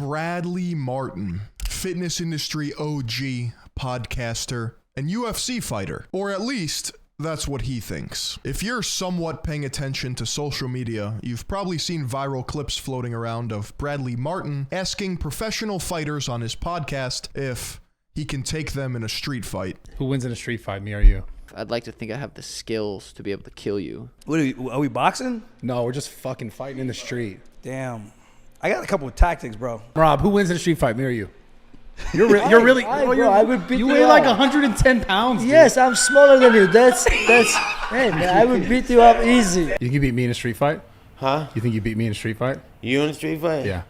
Bradley Martyn, fitness industry OG, podcaster, and UFC fighter. Or at least, that's what he thinks. If you're somewhat paying attention to social media, you've probably seen viral clips floating around of Bradley Martyn asking professional fighters on his podcast if he can take them in a street fight. Who wins in a street fight, me or you? I'd like to think I have the skills to be able to kill you. What are we boxing? No, we're just fucking fighting in the street. Damn. I got a couple of tactics, bro. Rob, who wins in a street fight, me or you? You're really. I would beat you you weigh up. like 110 pounds. Dude. Yes, I'm smaller than you. That's. Hey, man, I would beat you up easy. You think you beat me in a street fight? Huh? You think you beat me in a street fight? You in a street fight? Yeah.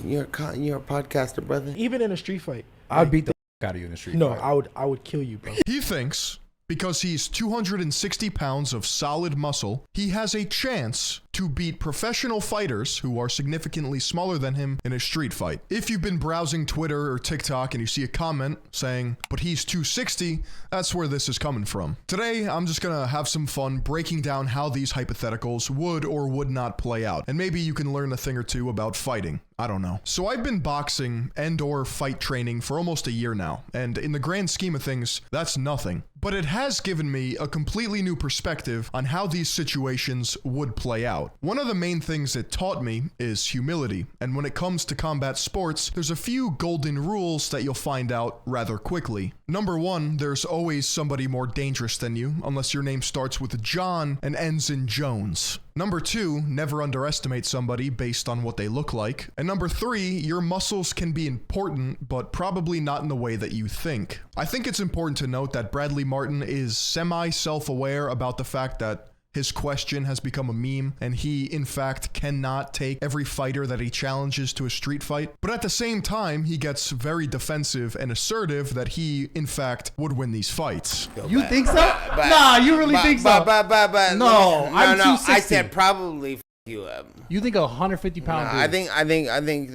You're a podcaster, brother. Even in a street fight. I'd beat the out of you in a street fight. No, I would kill you, bro. He thinks because he's 260 pounds of solid muscle, he has a chance to beat professional fighters who are significantly smaller than him in a street fight. If you've been browsing Twitter or TikTok and you see a comment saying, but he's 260, that's where this is coming from. Today, I'm just gonna have some fun breaking down how these hypotheticals would or would not play out. And maybe you can learn a thing or two about fighting. I don't know. So I've been boxing and or fight training for almost a year now, and in the grand scheme of things, that's nothing. But it has given me a completely new perspective on how these situations would play out. One of the main things it taught me is humility, and when it comes to combat sports, there's a few golden rules that you'll find out rather quickly. Number one, there's always somebody more dangerous than you, unless your name starts with John and ends in Jones. Number two, never underestimate somebody based on what they look like. And number three, your muscles can be important, but probably not in the way that you think. I think it's important to note that Bradley Martyn is semi-self-aware about the fact that his question has become a meme, and he, in fact, cannot take every fighter that he challenges to a street fight. But at the same time, he gets very defensive and assertive that he, in fact, would win these fights. You think so? Nah, you really think so? No, I'm 260. I said probably f you up. You think a 150 pound dude? I think.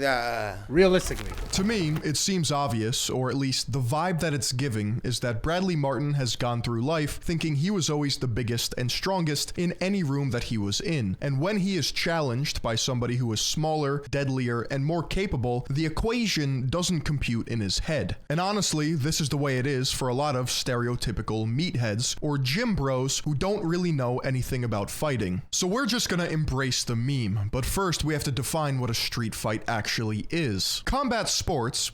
Realistically. To me, it seems obvious, or at least the vibe that it's giving, is that Bradley Martyn has gone through life thinking he was always the biggest and strongest in any room that he was in. And when he is challenged by somebody who is smaller, deadlier, and more capable, the equation doesn't compute in his head. And honestly, this is the way it is for a lot of stereotypical meatheads or gym bros who don't really know anything about fighting. So we're just gonna embrace the meme, but first we have to define what a street fight actually is. Combat sports,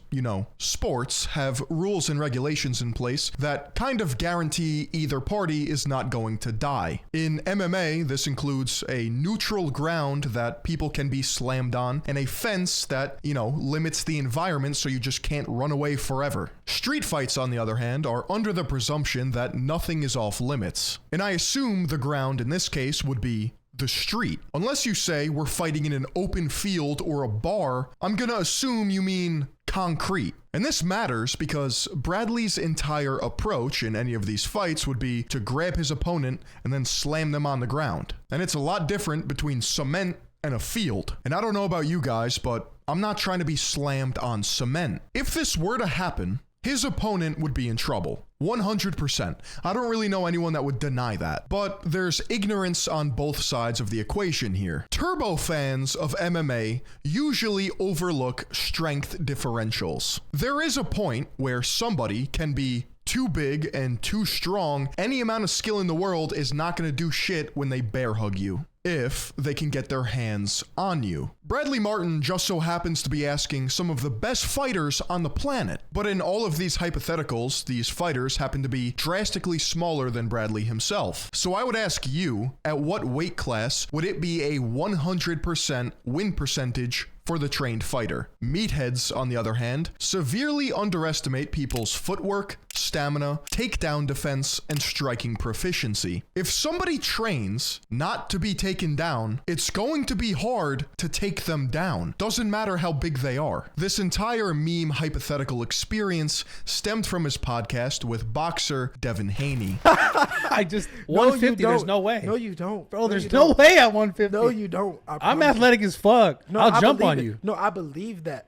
sports, have rules and regulations in place that kind of guarantee either party is not going to die. In MMA, this includes a neutral ground that people can be slammed on, and a fence that, limits the environment so you just can't run away forever. Street fights, on the other hand, are under the presumption that nothing is off limits. And I assume the ground in this case would be the street. Unless you say we're fighting in an open field or a bar, I'm gonna assume you mean concrete. And this matters because Bradley's entire approach in any of these fights would be to grab his opponent and then slam them on the ground. And it's a lot different between cement and a field. And I don't know about you guys, but I'm not trying to be slammed on cement. If this were to happen, his opponent would be in trouble. 100%. I don't really know anyone that would deny that. But there's ignorance on both sides of the equation here. Turbo fans of MMA usually overlook strength differentials. There is a point where somebody can be too big and too strong. Any amount of skill in the world is not going to do shit when they bear hug you, if they can get their hands on you. Bradley Martyn just so happens to be asking some of the best fighters on the planet. But in all of these hypotheticals, these fighters happen to be drastically smaller than Bradley himself. So I would ask you, at what weight class would it be a 100% win percentage for the trained fighter? Meatheads, on the other hand, severely underestimate people's footwork, stamina, takedown defense, and striking proficiency. If somebody trains not to be taken down, it's going to be hard to take them down. Doesn't matter how big they are. This entire meme hypothetical experience stemmed from his podcast with boxer Devin Haney. I just 150. There's no way. No, you don't, bro. There's no way at 150. No, you don't. I'm athletic as fuck. I'll jump on you. No, I believe that.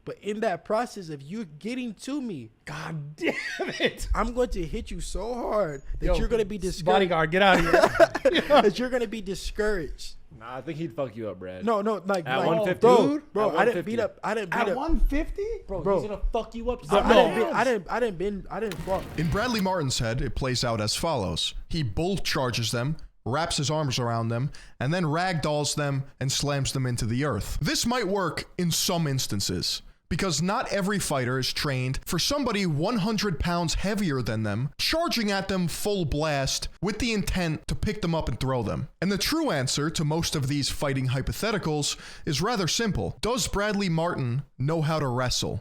But in that process of you getting to me, God damn it, I'm going to hit you so hard that you're going to be discouraged. Bodyguard, get out of here. That you're going to be discouraged. Nah, I think he'd fuck you up, Brad. No, like At like, 150? bro. At I didn't 150. beat up. I didn't beat At up. 150? Bro. He's gonna fuck you up. Bro, No. I didn't fuck. In Bradley Martyn's head, it plays out as follows. He bull charges them, wraps his arms around them, and then ragdolls them and slams them into the earth. This might work in some instances, because not every fighter is trained for somebody 100 pounds heavier than them, charging at them full blast with the intent to pick them up and throw them. And the true answer to most of these fighting hypotheticals is rather simple. Does Bradley Martyn know how to wrestle?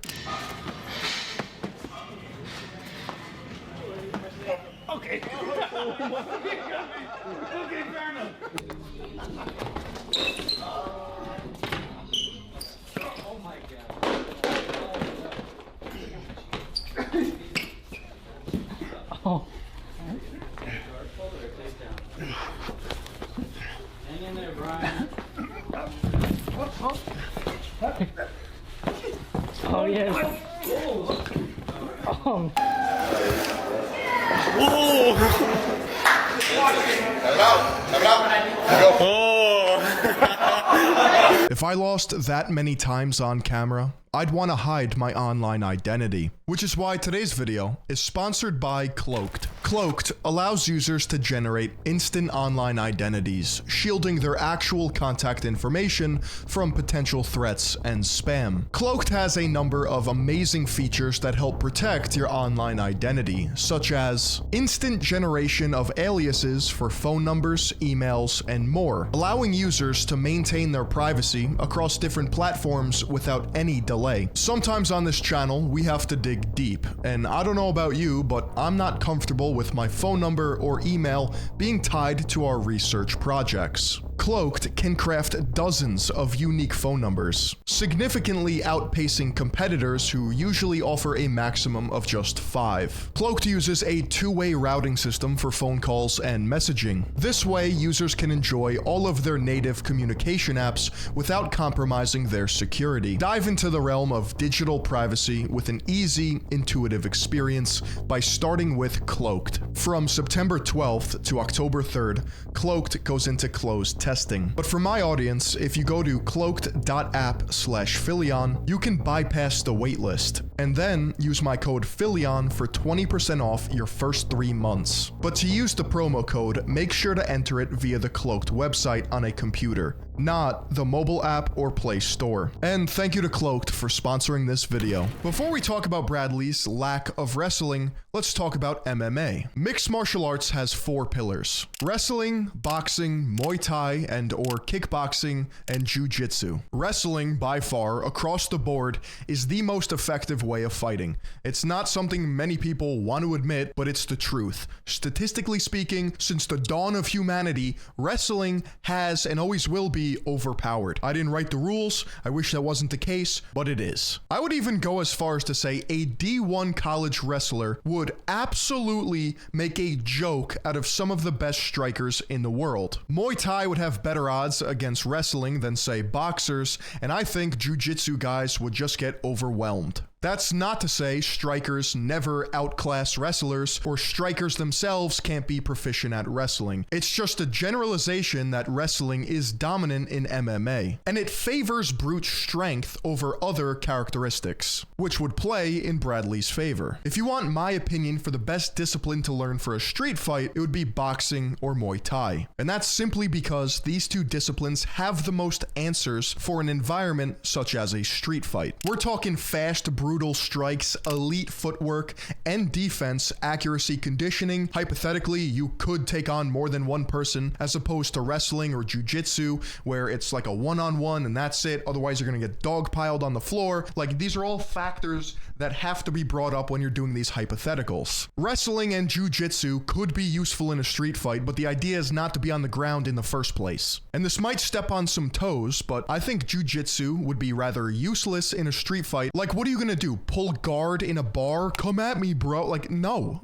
Okay. Okay, fair enough. Oh my god. Oh. Hang in there, Brian. Oh yes. Oh. If I lost that many times on camera, I'd want to hide my online identity, which is why today's video is sponsored by Cloaked. Cloaked allows users to generate instant online identities, shielding their actual contact information from potential threats and spam. Cloaked has a number of amazing features that help protect your online identity, such as instant generation of aliases for phone numbers, emails, and more, allowing users to maintain their privacy across different platforms without any delay. Sometimes on this channel, we have to dig deep, and I don't know about you, but I'm not comfortable with my phone number or email being tied to our research projects. Cloaked can craft dozens of unique phone numbers, significantly outpacing competitors who usually offer a maximum of just 5. Cloaked uses a two-way routing system for phone calls and messaging. This way, users can enjoy all of their native communication apps without compromising their security. Dive into the realm of digital privacy with an easy, intuitive experience by starting with Cloaked. From September 12th to October 3rd, Cloaked goes into closed testing. But for my audience, if you go to cloaked.app/Philion, you can bypass the waitlist and then use my code Philion for 20% off your first 3 months. But to use the promo code, make sure to enter it via the Cloaked website on a computer, not the mobile app or Play Store. And thank you to Cloaked for sponsoring this video. Before we talk about Bradley's lack of wrestling, let's talk about MMA. Mixed martial arts has 4 pillars: wrestling, boxing, Muay Thai, and or kickboxing, and jiu-jitsu. Wrestling, by far, across the board, is the most effective way of fighting. It's not something many people want to admit, but it's the truth. Statistically speaking, since the dawn of humanity, wrestling has and always will be overpowered. I didn't write the rules, I wish that wasn't the case, but it is. I would even go as far as to say a D1 college wrestler would absolutely make a joke out of some of the best strikers in the world. Muay Thai would have better odds against wrestling than, say, boxers, and I think jiu-jitsu guys would just get overwhelmed. That's not to say strikers never outclass wrestlers, or strikers themselves can't be proficient at wrestling. It's just a generalization that wrestling is dominant in MMA, and it favors brute strength over other characteristics, which would play in Bradley's favor. If you want my opinion for the best discipline to learn for a street fight, it would be boxing or Muay Thai. And that's simply because these two disciplines have the most answers for an environment such as a street fight. We're talking fast, brutal strikes, elite footwork, and defense, accuracy, conditioning. Hypothetically, you could take on more than one person, as opposed to wrestling or jiu-jitsu, where it's like a one-on-one and that's it. Otherwise, you're gonna get dogpiled on the floor. Like, these are all factors that have to be brought up when you're doing these hypotheticals. Wrestling and jiu-jitsu could be useful in a street fight, but the idea is not to be on the ground in the first place. And this might step on some toes, but I think jiu-jitsu would be rather useless in a street fight. Like, what are you gonna do? Pull guard in a bar? Come at me, bro. Like, no.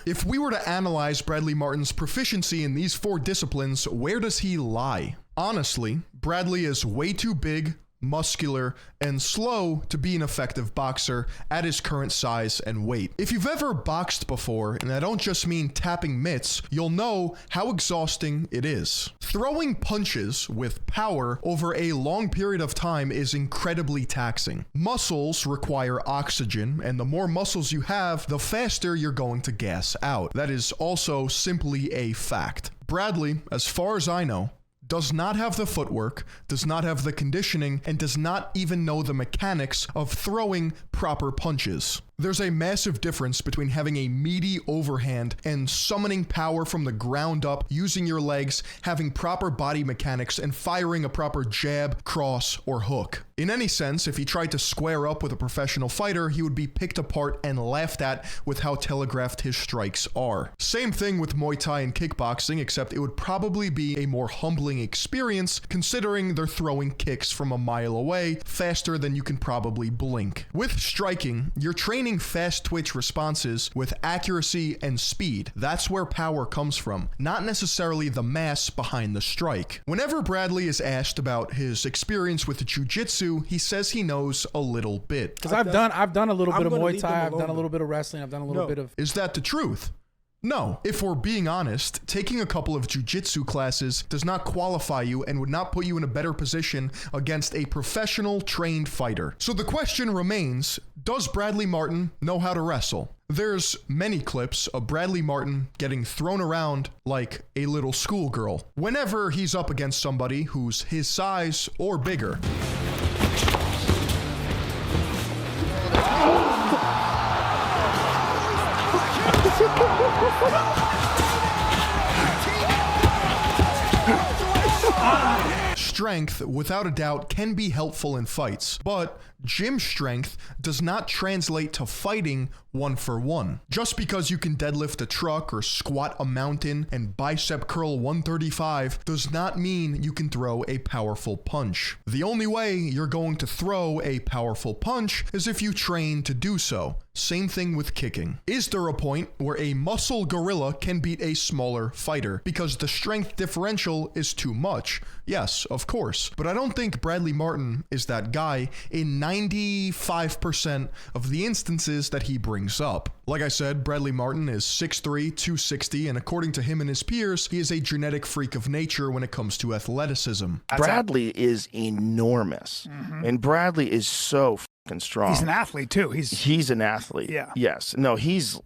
If we were to analyze Bradley Martyn's proficiency in these 4 disciplines, where does he lie? Honestly, Bradley is way too big, muscular, and slow to be an effective boxer at his current size and weight. If you've ever boxed before, and I don't just mean tapping mitts, you'll know how exhausting it is. Throwing punches with power over a long period of time is incredibly taxing. Muscles require oxygen, and the more muscles you have, the faster you're going to gas out. That is also simply a fact. Bradley, as far as I know, does not have the footwork, does not have the conditioning, and does not even know the mechanics of throwing proper punches. There's a massive difference between having a meaty overhand and summoning power from the ground up, using your legs, having proper body mechanics, and firing a proper jab, cross, or hook. In any sense, if he tried to square up with a professional fighter, he would be picked apart and laughed at with how telegraphed his strikes are. Same thing with Muay Thai and kickboxing, except it would probably be a more humbling experience considering they're throwing kicks from a mile away faster than you can probably blink. With striking, you're training fast twitch responses with accuracy and speed. That's where power comes from, not necessarily the mass behind the strike. Whenever Bradley is asked about his experience with jiu-jitsu, he says he knows a little bit. Because I've done a little bit of Muay Thai, I've done a little bit of wrestling, I've done a little bit of... Is that the truth? No. If we're being honest, taking a couple of jiu-jitsu classes does not qualify you and would not put you in a better position against a professional trained fighter. So the question remains, does Bradley Martyn know how to wrestle? There's many clips of Bradley Martyn getting thrown around like a little schoolgirl whenever he's up against somebody who's his size or bigger. Strength, without a doubt, can be helpful in fights, but gym strength does not translate to fighting one for one. Just because you can deadlift a truck or squat a mountain and bicep curl 135 does not mean you can throw a powerful punch. The only way you're going to throw a powerful punch is if you train to do so. Same thing with kicking. Is there a point where a muscle gorilla can beat a smaller fighter because the strength differential is too much? Yes, of course. But I don't think Bradley Martyn is that guy in 95% of the instances that he brings up. Like I said, Bradley Martyn is 6'3", 260, and according to him and his peers, he is a genetic freak of nature when it comes to athleticism. Bradley is enormous, and Bradley is so fucking strong. He's an athlete too. He's an athlete. Yeah. Yes. No, he's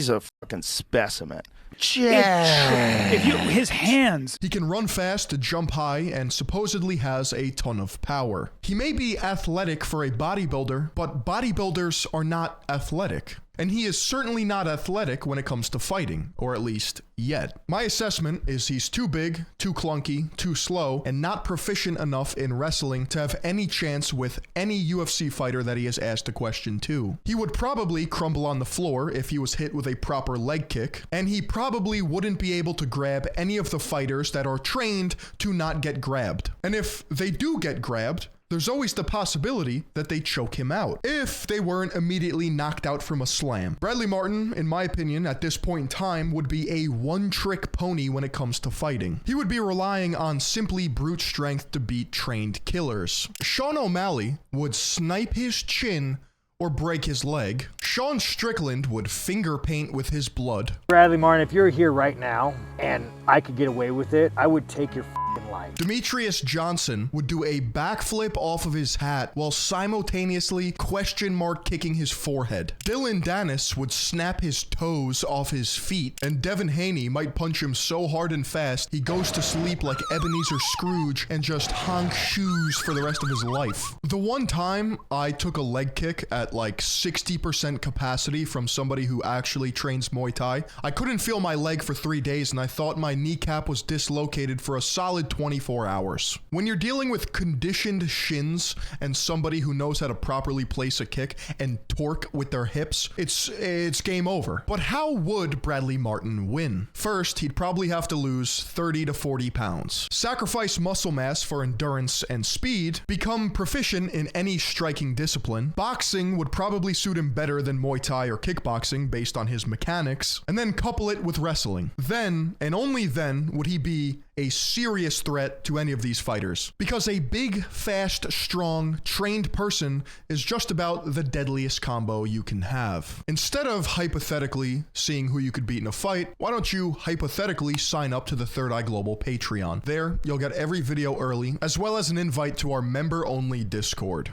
a fucking specimen. His hands. He can run fast, jump high, and supposedly has a ton of power. He may be athletic for a bodybuilder, but bodybuilders are not athletic. And he is certainly not athletic when it comes to fighting, or at least yet. My assessment is he's too big, too clunky, too slow, and not proficient enough in wrestling to have any chance with any UFC fighter that he has asked a question to. He would probably crumble on the floor if he was hit with a proper leg kick, and he probably wouldn't be able to grab any of the fighters that are trained to not get grabbed. And if they do get grabbed, there's always the possibility that they choke him out if they weren't immediately knocked out from a slam. Bradley Martyn, in my opinion, at this point in time, would be a one-trick pony when it comes to fighting. He would be relying on simply brute strength to beat trained killers. Sean O'Malley would snipe his chin or break his leg. Sean Strickland would finger paint with his blood. Bradley Martyn, if you're here right now and I could get away with it, I would take your life. Demetrius Johnson would do a backflip off of his hat while simultaneously question mark kicking his forehead. Dylan Dennis would snap his toes off his feet, and Devin Haney might punch him so hard and fast he goes to sleep like Ebenezer Scrooge and just honk shoes for the rest of his life. The one time I took a leg kick at like 60% capacity from somebody who actually trains Muay Thai, I couldn't feel my leg for 3 days and I thought my kneecap was dislocated for a solid 24 hours. When you're dealing with conditioned shins and somebody who knows how to properly place a kick and torque with their hips, it's game over. But how would Bradley Martyn win? First, he'd probably have to lose 30 to 40 pounds. Sacrifice muscle mass for endurance and speed, become proficient in any striking discipline. Boxing would probably suit him better than Muay Thai or kickboxing based on his mechanics, and then couple it with wrestling. Then, and only then, would he be a serious threat to any of these fighters. Because a big, fast, strong, trained person is just about the deadliest combo you can have. Instead of hypothetically seeing who you could beat in a fight, why don't you hypothetically sign up to the Third Eye Global Patreon? There, you'll get every video early, as well as an invite to our member-only Discord.